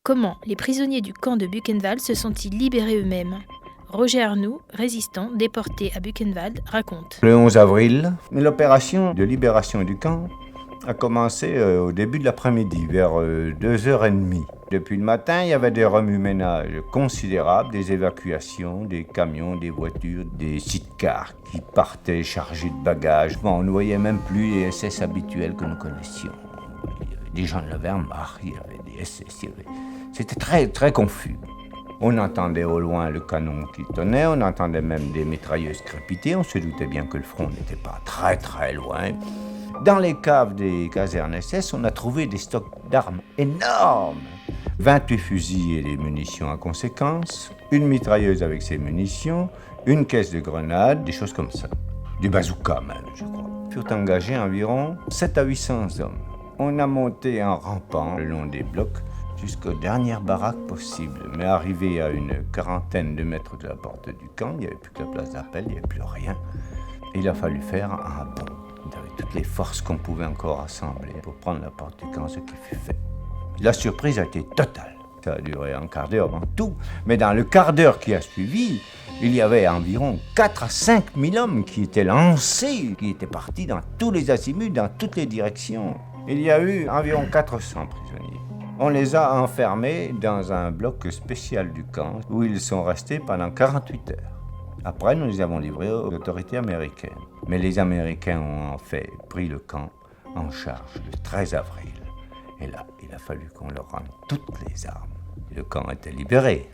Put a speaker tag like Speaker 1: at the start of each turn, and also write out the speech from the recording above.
Speaker 1: Comment les prisonniers du camp de Buchenwald se sont-ils libérés eux-mêmes ? Roger Arnoux, résistant déporté à Buchenwald, raconte.
Speaker 2: Le 11 avril, l'opération de libération du camp a commencé au début de l'après-midi, vers 2h30. Depuis le matin, il y avait des remue-ménages considérables, des évacuations, des camions, des voitures, des sitcars qui partaient chargés de bagages. Bon, on ne voyait même plus les SS habituels que nous connaissions. Il y avait des gens de la Wehrmacht, il y avait des SS, C'était très, très confus. On entendait au loin le canon qui tonnait, on entendait même des mitrailleuses crépiter, on se doutait bien que le front n'était pas très très loin. Dans les caves des casernes SS, on a trouvé des stocks d'armes énormes. 28 fusils et des munitions à conséquence, une mitrailleuse avec ses munitions, une caisse de grenades, des choses comme ça. Des bazookas même, je crois. Furent engagés environ 700 à 800 hommes. On a monté en rampant le long des blocs jusqu'aux dernières baraques possibles. Mais arrivé à une quarantaine de mètres de la porte du camp, il n'y avait plus que la place d'appel, il n'y avait plus rien. Il a fallu faire un bond avec toutes les forces qu'on pouvait encore assembler pour prendre la porte du camp, ce qui fut fait. La surprise a été totale. Ça a duré un quart d'heure en tout, mais dans le quart d'heure qui a suivi, il y avait environ 4 à 5 000 hommes qui étaient lancés, qui étaient partis dans tous les azimuts, dans toutes les directions. Il y a eu environ 400 prisonniers. On les a enfermés dans un bloc spécial du camp où ils sont restés pendant 48 heures. Après, nous les avons livrés aux autorités américaines. Mais les Américains ont en fait pris le camp en charge le 13 avril. Et là, il a fallu qu'on leur rende toutes les armes. Le camp était libéré.